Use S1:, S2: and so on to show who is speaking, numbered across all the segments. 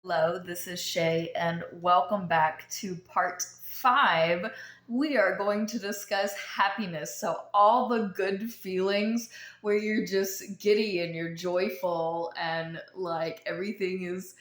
S1: Hello, this is Shay, and welcome back to part 5. We are going to discuss happiness. So, all the good feelings where you're just giddy and you're joyful and like everything is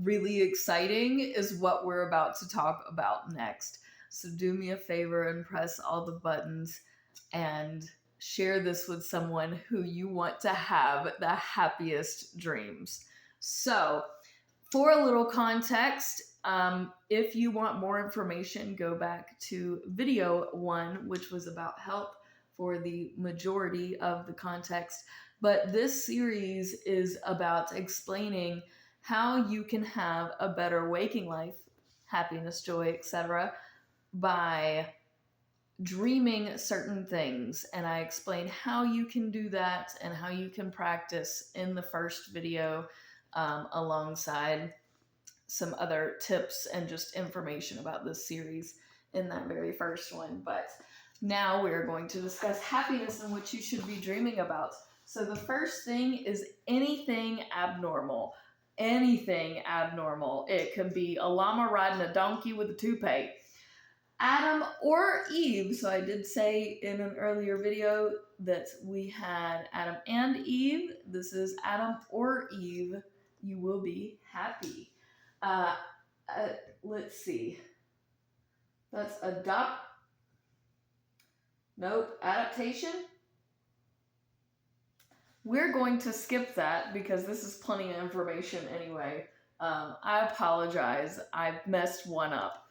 S1: really exciting is what we're about to talk about next. So, do me a favor and press all the buttons and share this with someone who you want to have the happiest dreams. So, for a little context, if you want more information, go back to video 1, which was about health for the majority of the context. But this series is about explaining how you can have a better waking life, happiness, joy, etc., by dreaming certain things. And I explain how you can do that and how you can practice in the first video, alongside some other tips and just information about this series in that very first one. But now we're going to discuss happiness and what you should be dreaming about. So the first thing is anything abnormal. Anything abnormal. It could be a llama riding a donkey with a toupee. Adam or Eve. So I did say in an earlier video that we had Adam and Eve. This is Adam or Eve. You will be happy. Uh, uh, let's see. That's adopt. Nope. Adaptation. We're going to skip that because this is plenty of information anyway. I apologize. I messed one up.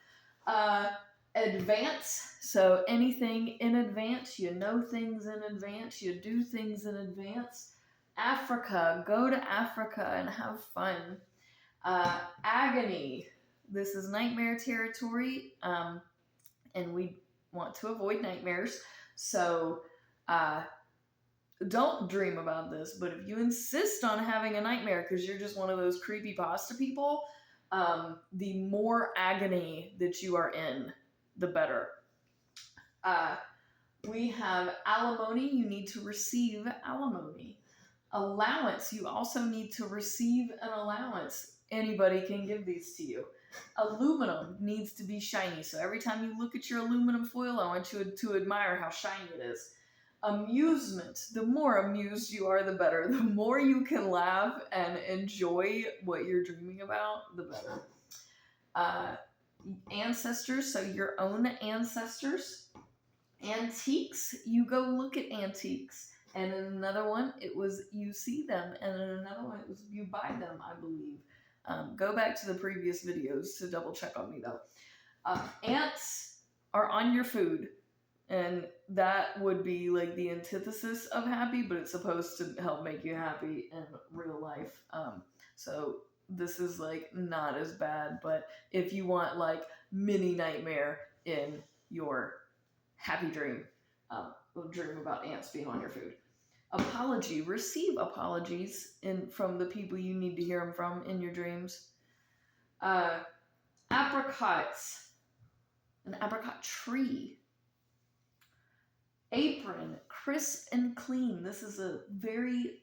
S1: Advance. So anything in advance. You know things in advance. You do things in advance. Africa. Go to Africa and have fun. Agony. This is nightmare territory, and we want to avoid nightmares. So don't dream about this. But if you insist on having a nightmare because you're just one of those creepy pasta people, the more agony that you are in, the better. We have alimony. You need to receive alimony. Allowance. You also need to receive an allowance. Anybody can give these to you. Aluminum needs to be shiny. So every time you look at your aluminum foil, I want you to admire how shiny it is. Amusement. The more amused you are, the better. The more you can laugh and enjoy what you're dreaming about, the better. Ancestors. So your own ancestors. Antiques. You go look at antiques. And in another one, it was you see them. And in another one, it was you buy them, I believe. Go back to the previous videos to double check on me, though. Ants are on your food. And that would be like the antithesis of happy, but it's supposed to help make you happy in real life. So this is like not as bad, but if you want like mini nightmare in your happy dream, dream about ants being on your food. Apology. Receive apologies from the people you need to hear them from in your dreams. Apricots. An apricot tree. Apron. Crisp and clean. This is a very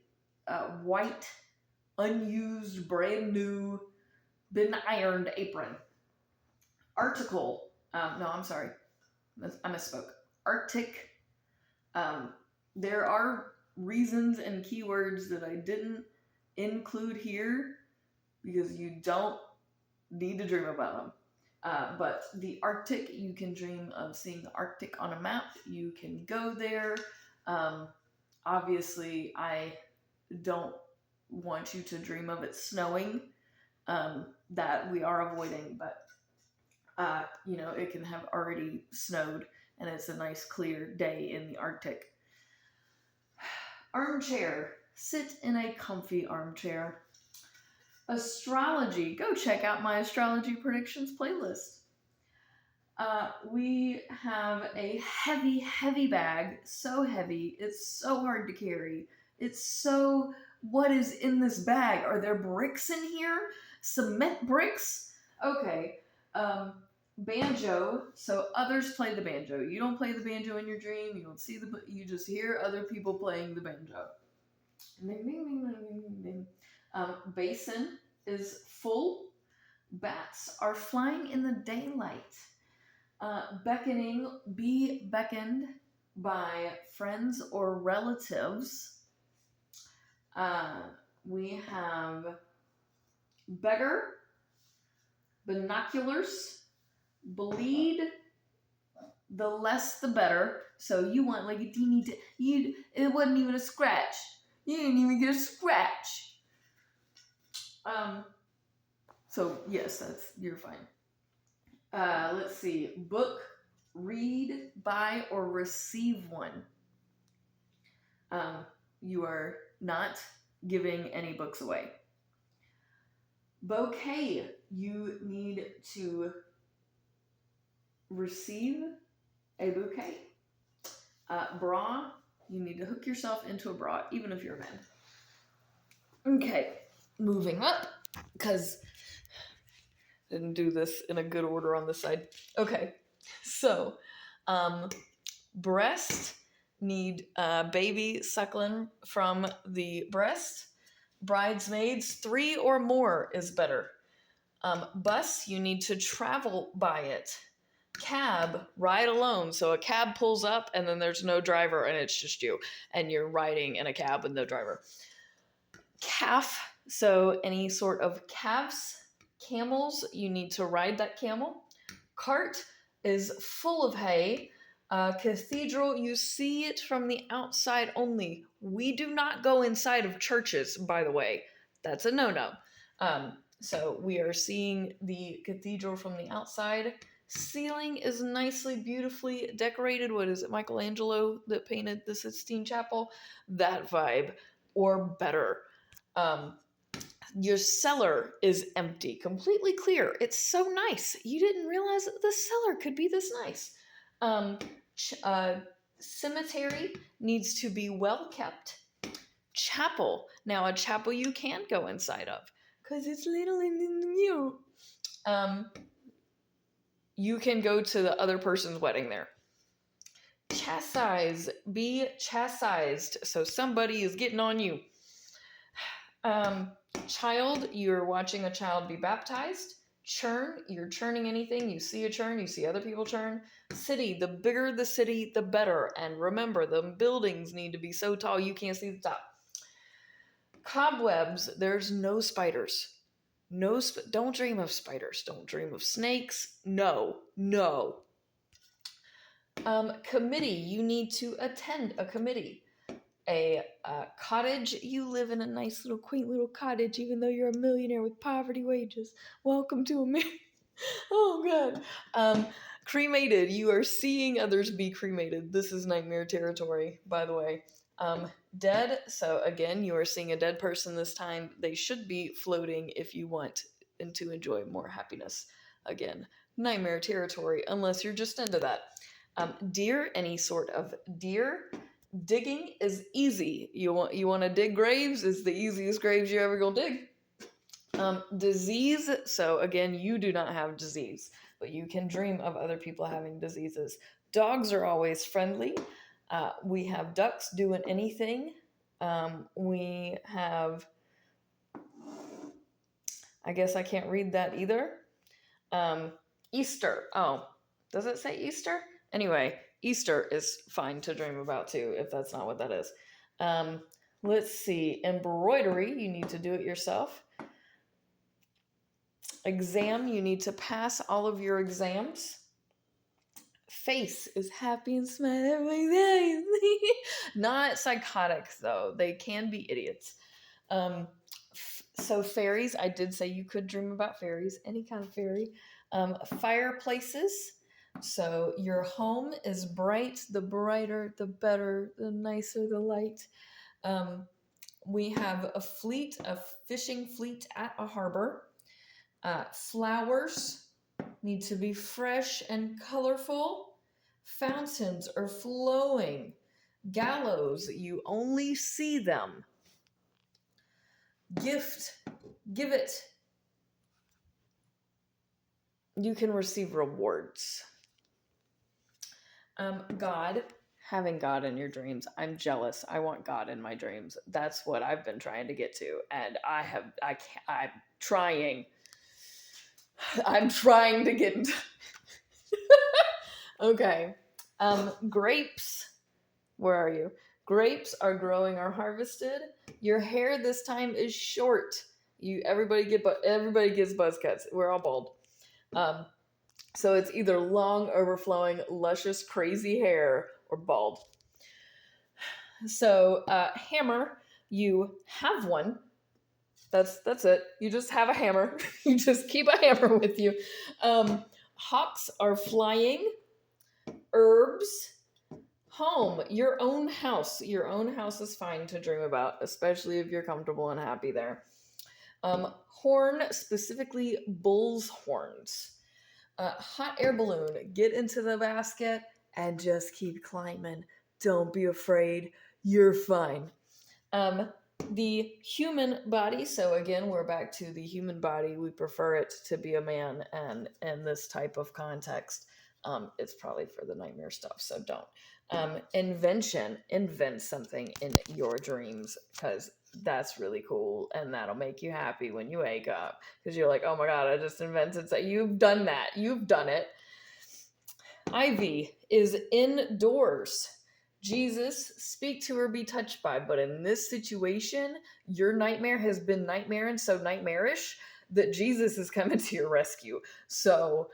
S1: white, unused, brand new, been ironed apron. Article. No, I'm sorry. I misspoke. Arctic. There are reasons and keywords that I didn't include here because you don't need to dream about them. But the Arctic, you can dream of seeing the Arctic on a map. You can go there. Obviously, I don't want you to dream of it snowing. That we are avoiding, but it can have already snowed and it's a nice clear day in the Arctic. Armchair. Sit in a comfy armchair. Astrology. Go check out my astrology predictions playlist. We have a heavy, heavy bag. So heavy. It's so hard to carry. What is in this bag? Are there bricks in here? Cement bricks? Okay. Banjo. So others play the banjo. You don't play the banjo in your dream. You don't see you just hear other people playing the banjo. Basin is full. Bats are flying in the daylight. Beckoning, be beckoned by friends or relatives. We have beggar, binoculars, bleed, the less the better. So you want like a teeny, it wasn't even a scratch. You didn't even get a scratch. So yes, you're fine. Let's see. Book, read, buy, or receive one. You are not giving any books away. Bouquet, you need to receive a bouquet. Bra, you need to hook yourself into a bra, even if you're a man. Okay, moving up, because didn't do this in a good order on this side. Okay, so breast, need baby suckling from the breast. Bridesmaids, 3 or more is better. Bus, you need to travel by it. Cab, ride alone. So a cab pulls up and then there's no driver and it's just you. And you're riding in a cab with no driver. Calf, so any sort of calves. Camels, you need to ride that camel. Cart is full of hay. Cathedral, you see it from the outside only. We do not go inside of churches, by the way. That's a no-no. So we are seeing the cathedral from the outside. Ceiling is nicely, beautifully decorated. What is it, Michelangelo that painted the Sistine Chapel? That vibe, or better. Your cellar is empty, completely clear. It's so nice. You didn't realize that the cellar could be this nice. Cemetery needs to be well kept. Chapel. Now, a chapel you can go inside of because it's little and new. You can go to the other person's wedding there. Chastise. Be chastised. So somebody is getting on you. Child, you're watching a child be baptized. Churn, you're churning anything. You see a churn, you see other people churn. City, the bigger the city, the better. And remember, the buildings need to be so tall you can't see the top. Cobwebs, there's no spiders. Don't dream of spiders. Don't dream of snakes. No. Committee, you need to attend a committee. A cottage, you live in a nice little quaint little cottage even though you're a millionaire with poverty wages. Welcome to America. Oh god. Cremated, you are seeing others be cremated. This is nightmare territory, by the way. Dead, so again, you are seeing a dead person this time. They should be floating if you want and to enjoy more happiness. Again, nightmare territory unless you're just into that. Deer, any sort of deer. Digging is easy. You want to dig graves? It's the easiest graves you're ever gonna dig. Disease. So again, you do not have disease, but you can dream of other people having diseases. Dogs are always friendly. We have ducks doing anything. We have. I guess I can't read that either. Easter. Oh, does it say Easter? Anyway, Easter is fine to dream about too, if that's not what that is. Let's see. Embroidery, you need to do it yourself. Exam, you need to pass all of your exams. Face is happy and smiling. Not psychotic, though. They can be idiots. So fairies, I did say you could dream about fairies, any kind of fairy. Fireplaces. So your home is bright. The brighter, the better, the nicer the light. We have a fishing fleet at a harbor. Flowers need to be fresh and colorful. Fountains are flowing. Gallows, you only see them. Gift, give it. You can receive rewards. God, having God in your dreams. I'm jealous. I want God in my dreams. That's what I've been trying to get to, and I'm trying. I'm trying to get into... Okay. Grapes. Where are you? Grapes are growing or harvested. Your hair this time is short. Everybody gets buzz cuts. We're all bald. So it's either long, overflowing, luscious, crazy hair or bald. So hammer, you have one. That's it. You just have a hammer. You just keep a hammer with you. Hawks are flying. Herbs. Home, your own house. Your own house is fine to dream about, especially if you're comfortable and happy there. Horn, specifically bull's horns. Hot air balloon, get into the basket and just keep climbing. Don't be afraid. You're fine. The human body. So again, we're back to the human body. We prefer it to be a man, and in this type of context, it's probably for the nightmare stuff. So don't. Invention. Invent something in your dreams, because that's really cool, and that'll make you happy when you wake up, because you're like, oh my god, I just invented that. You've done that. You've done it. Ivy is indoors. Jesus, speak to her, be touched by. But in this situation, your nightmare has been nightmaring so nightmarish that Jesus is coming to your rescue. So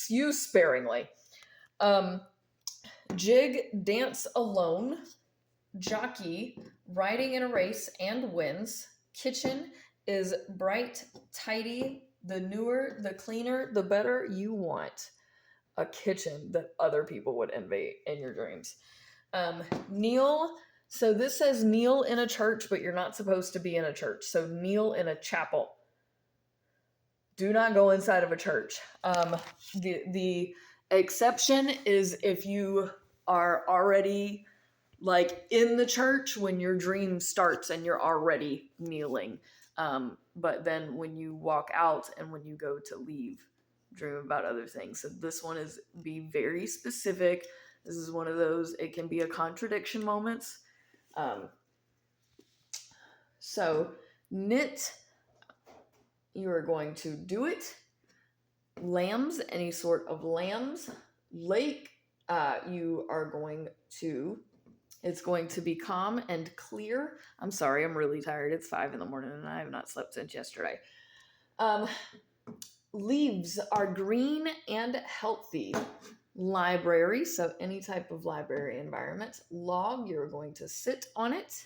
S1: use sparingly. Jig, dance alone. Jockey, riding in a race and wins. Kitchen is bright, tidy. The newer, the cleaner, the better you want. A kitchen that other people would envy in your dreams. Kneel. So this says kneel in a church, but you're not supposed to be in a church. So kneel in a chapel. Do not go inside of a church. The exception is if you are already like in the church when your dream starts and you're already kneeling. But then when you walk out and when you go to leave, dream about other things. So this one is be very specific. This is one of those, it can be a contradiction moments. So knit, you are going to do it. Lambs, any sort of lambs. Lake, you are going to, it's going to be calm and clear. I'm sorry, I'm really tired. It's 5 a.m. and I have not slept since yesterday. Leaves are green and healthy. Library, so any type of library environment. Log, you're going to sit on it.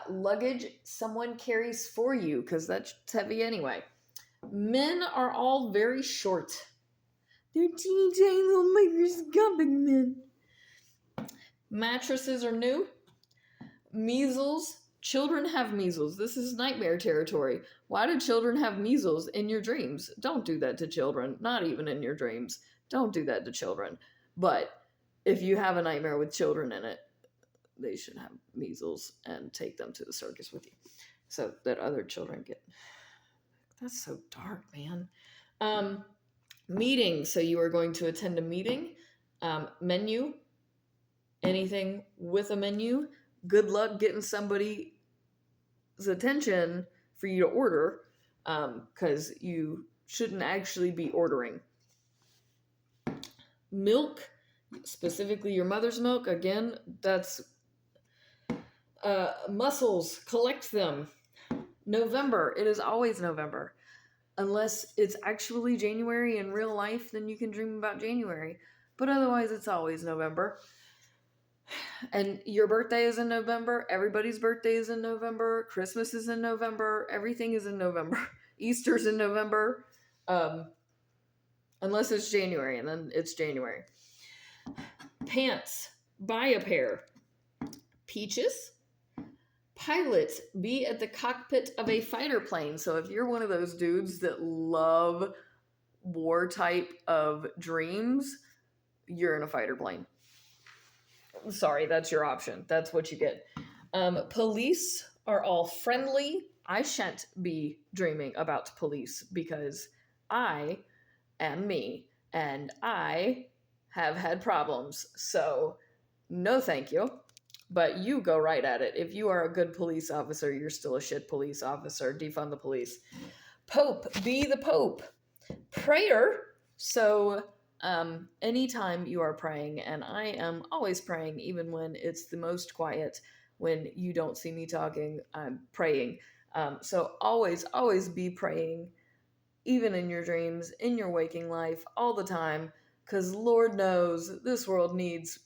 S1: Luggage, someone carries for you, because that's heavy anyway. Men are all very short. They're teeny tiny little microscopic men. Mattresses are new. Measles. Children have measles. This is nightmare territory. Why do children have measles in your dreams? Don't do that to children. Not even in your dreams. Don't do that to children. But if you have a nightmare with children in it, they should have measles and take them to the circus with you so that other children get... That's so dark, man. Meeting. So you are going to attend a meeting. Menu. Anything with a menu. Good luck getting somebody's attention for you to order, because you shouldn't actually be ordering. Milk, specifically your mother's milk. Again, that's mussels. Collect them. November. It is always November. Unless it's actually January in real life, then you can dream about January. But otherwise, it's always November. And your birthday is in November. Everybody's birthday is in November. Christmas is in November. Everything is in November. Easter's in November. Unless it's January, and then it's January. Pants. Buy a pair. Peaches. Pilot. Be at the cockpit of a fighter plane. So if you're one of those dudes that love war type of dreams, you're in a fighter plane. Sorry, that's your option. That's what you get. Police are all friendly. I shan't be dreaming about police because I am me and I have had problems. So no thank you. But you go right at it. If you are a good police officer, you're still a shit police officer. Defund the police. Pope, be the Pope. Prayer. So, anytime you are praying, and I am always praying, even when it's the most quiet, when you don't see me talking, I'm praying. So, always be praying, even in your dreams, in your waking life, all the time, because Lord knows this world needs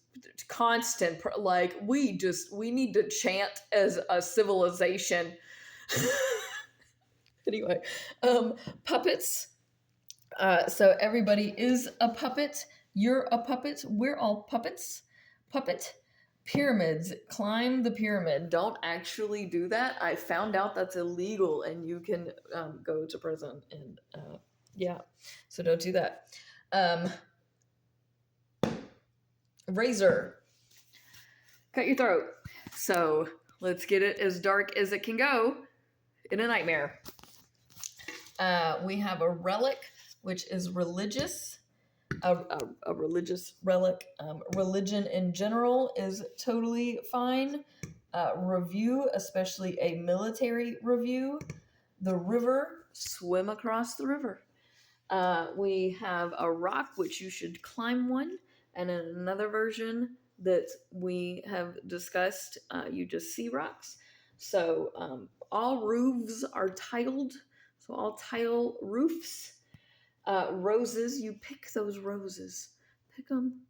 S1: constant, like, we need to chant as a civilization. Anyway, puppets. So everybody is a puppet. You're a puppet. We're all puppets. Puppet. Pyramids. Climb the pyramid. Don't actually do that. I found out that's illegal and you can go to prison. And yeah, so don't do that. Razor. Cut your throat. So let's get it as dark as it can go in a nightmare. We have a relic, which is religious. A religious relic. Religion in general is totally fine. Review, especially a military review. The river, swim across the river. We have a rock, which you should climb one. And in another version that we have discussed, you just see rocks. So all roofs are tiled. So all tile roofs. Roses, you pick those roses. Pick them.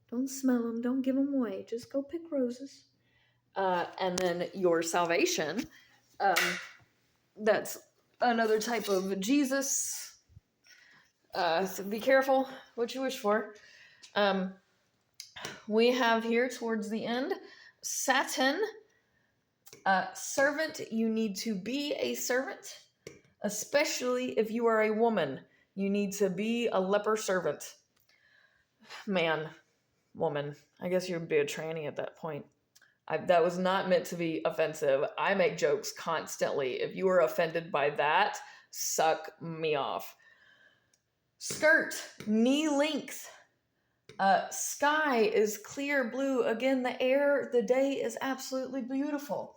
S1: Don't smell them. Don't give them away. Just go pick roses. And then your salvation. That's another type of Jesus. So be careful what you wish for. We have here towards the end, Satin. Servant, you need to be a servant, especially if you are a woman. You need to be a leper servant. Man, woman. I guess you'd be a tranny at that point. That was not meant to be offensive. I make jokes constantly. If you are offended by that, suck me off. Skirt, knee length. Sky is clear blue. Again, the day is absolutely beautiful.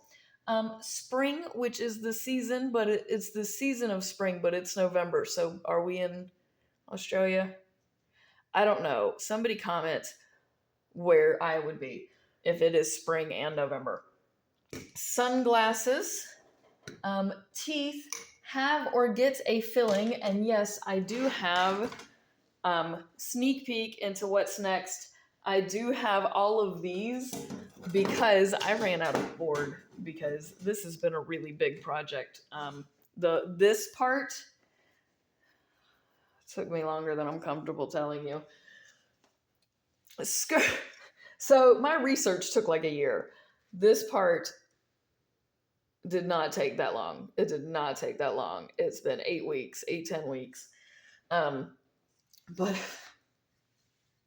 S1: Spring, which is the season, but it's the season of spring, but it's November. So are we in Australia? I don't know. Somebody comment where I would be if it is spring and November. Sunglasses. Teeth, have or get a filling. And yes, I do have sneak peek into what's next. I do have all of these because I ran out of board because this has been a really big project. This part took me longer than I'm comfortable telling you. So my research took like a year. This part did not take that long. It did not take that long. It's been 10 weeks. But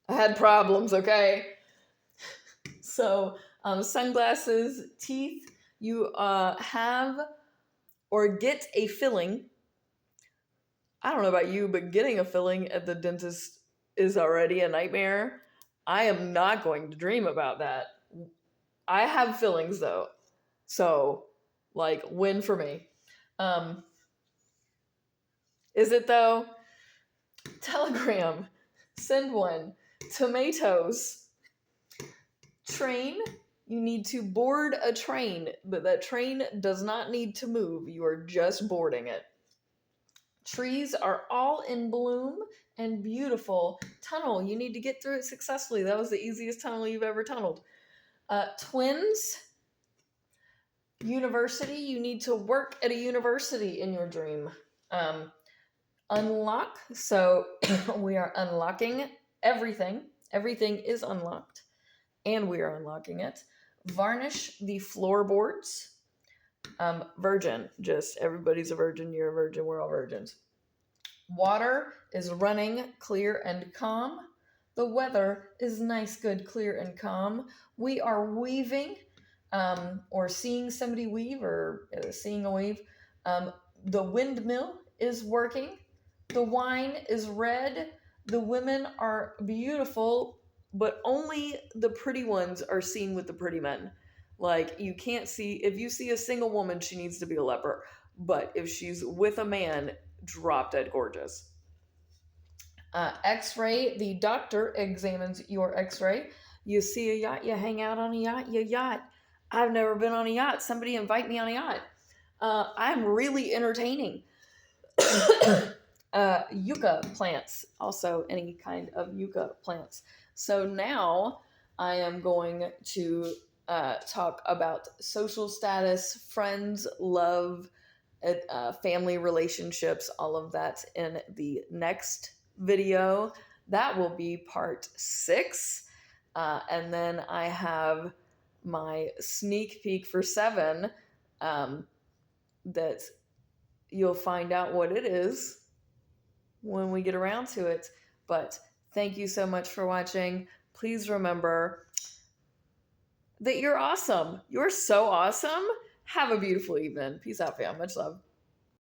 S1: I had problems, okay? So, sunglasses, teeth, you have or get a filling. I don't know about you, but getting a filling at the dentist is already a nightmare. I am not going to dream about that. I have fillings though. So, like, win for me. Is it though? Telegram, send one. Tomatoes. Train, you need to board a train, but that train does not need to move. You are just boarding it. Trees are all in bloom and beautiful. Tunnel, you need to get through it successfully. That was the easiest tunnel you've ever tunneled. Twins. University, you need to work at a university in your dream. Unlock, so we are unlocking everything. Everything is unlocked, and we are unlocking it. Varnish the floorboards. Virgin, just everybody's a virgin, you're a virgin, we're all virgins. Water is running, clear and calm. The weather is nice, good, clear and calm. We are weaving, or seeing somebody weave, or seeing a weave. The windmill is working. The wine is red. The women are beautiful, but only the pretty ones are seen with the pretty men. Like, you can't see, if you see a single woman, she needs to be a leper.
S2: But if she's with a man, drop dead gorgeous.
S1: X-ray, the doctor examines your X-ray. You see a yacht, you hang out on a yacht, you yacht. I've never been on a yacht. Somebody invite me on a yacht. I'm really entertaining. Yucca plants, also any kind of yucca plants. So now I am going to talk about social status, friends, love, family relationships, all of that in the next video. That will be part 6. And then I have my sneak peek for 7 that you'll find out what it is when we get around to it. But thank you so much for watching. Please remember that you're awesome. You're so awesome. Have a beautiful evening. Peace out, fam. Much love.